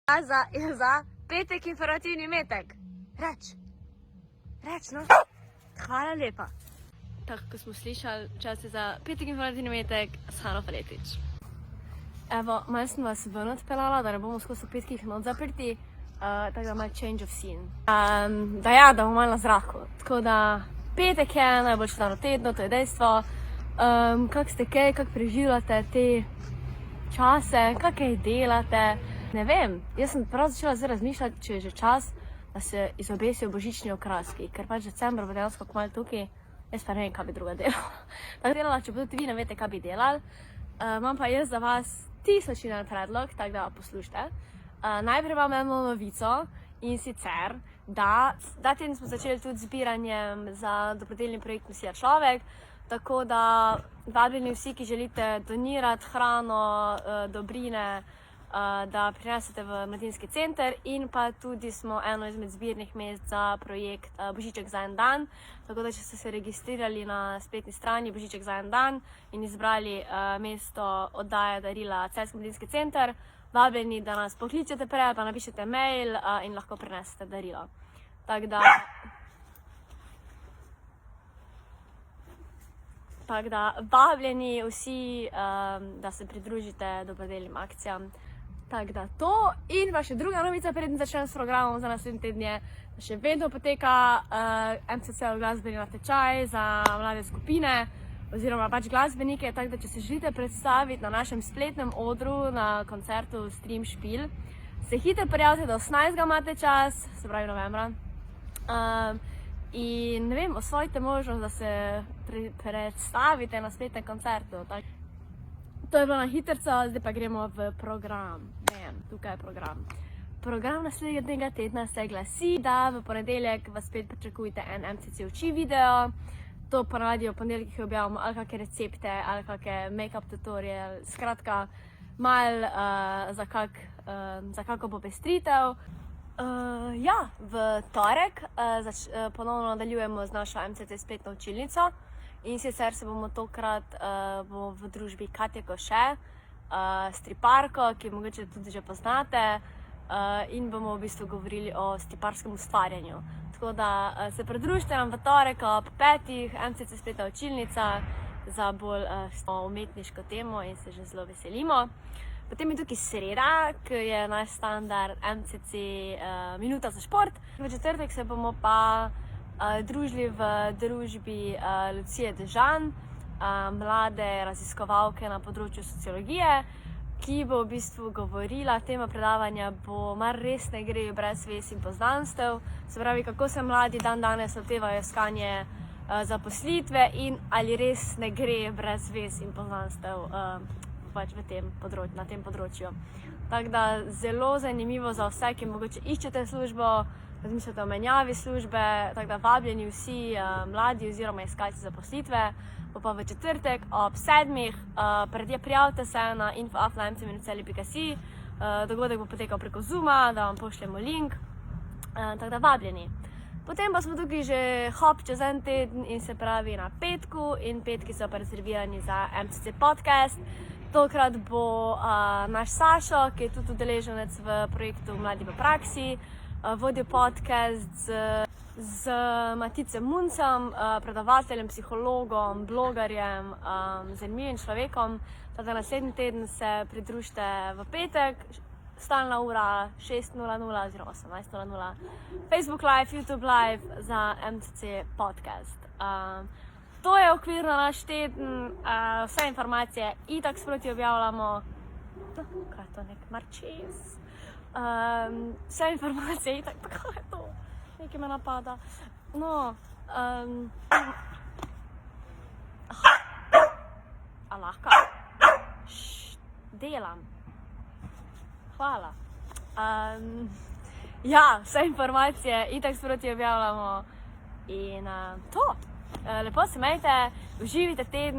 Za petek informativni metek. Reč, no. Hvala lepa. Tako, ko smo slišali, čas je za petek informativni metek s Hano Faletič. Evo, malo sem vas ven odpeljala, da ne bomo skozi petkih not zaprti, tako da malo change of scene. Da bomo malo na zraku. Tako da petek je najboljši dan v tednu, to je dejstvo. Kako ste kaj, kako preživljate te čase, kako kaj delate? Ne vem, jaz sem prav začela zdaj razmišljati, če je že čas, da se izobesijo božični okraski, ker pač decembr bo dejansko kmalu tukaj, jaz pa ne vem, kaj bi druga delala. Tako delala, če tudi vi ne veste, kaj bi delali. Imam pa jaz za vas 1000 predlog, tako da poslušajte. Najprej vam imamo novico in sicer, da ta teden smo začeli tudi zbiranjem za dobrodelni projekt Misija človek, tako da vabljeni vsi, ki želite donirati hrano, dobrine, da prinesete v mladinski center in pa tudi smo eno izmed zbirnih mest za projekt Božiček za en dan. Tako da, če ste se registrirali na spletni strani Božiček za en dan in izbrali mesto oddaje darila Celjski mladinski center, vabljeni, da nas pokličete prej, pa napišete mail in lahko prinesete darilo. Tako da vabljeni vsi, da se pridružite dobrodelnim akcijam. Tako da to. In pa še druga novica, preden začnem s programom za naslednji teden je, da še vedno poteka MCC glasbeni natečaj za mlade skupine oziroma pač glasbenike, tako da če se želite predstaviti na našem spletnem odru na koncertu Stream Špil, se hitro prijavite, do 18. imate čas, se pravi novembra. In ne vem, osvojite možnost, da se predstavite na spletnem koncertu. To je bilo na hitrco, zdaj pa gremo v program. Tukaj je program. Program naslednjega tedna se glasi, da v ponedeljek vas spet pričakujete en MCC uči video. To ponavadi v ponedeljkih objavimo ali kakšne recepte, ali kakšne make-up tutorial, skratka, malo za kako popestritev. V torek ponovno nadaljujemo z našo MCC spletno učilnico in sicer se bomo tokrat v družbi Katje Koše, striparko, ki mogoče tudi že poznate, in bomo v bistvu govorili o striparskem ustvarjanju. Tako da se pridružite nam v torek ob 5. MCC spletna učilnica za bolj umetniško temo in se že zelo veselimo. Potem je tukaj sreda, ki je naš standard MCC minuta za šport. V četrtek se bomo pa družili v družbi Lucije Dežan, mlade raziskovalke na področju sociologije, ki bo v bistvu govorila, tema predavanja bo Mar res ne gre brez vez in poznanstev, se pravi, kako se mladi danes lotevajo iskanje zaposlitve in ali res ne gre brez vez in poznanstev pač na tem področju. Tako da zelo zanimivo za vse, ki mogoče iščete službo, razmišljate o menjavi službe, tako da vabljeni vsi mladi oziroma iskalci zaposlitve. Bo pa v četrtek ob 7. Prijavite se na info@mcc.si. Dogodek bo potekal preko Zooma, da vam pošljemo link, tako da vabljeni. Potem pa smo tukaj že čez en teden in se pravi na petku in petki so pa rezervirani za MCC podcast. Tokrat bo naš Sašo, ki je tudi udeleženec v projektu Mladi v praksi, vodil podcast z Maticem Muncem, predavateljem, psihologom, blogerjem, zanimivim človekom. Tako naslednji teden se pridružite v petek, stalna ura 6:00 oziroma 18:00, Facebook Live, YouTube Live za MCC podcast. To je okvirno naš teden, vse informacije itak sproti objavljamo. Kaj je to, nek Marčez? Vse informacije itak, kaj je to? Nekaj me napada. No, a lahko? Delam. Hvala. Vse informacije itak sproti objavljamo in to. Lepo se imejte, uživajte teden.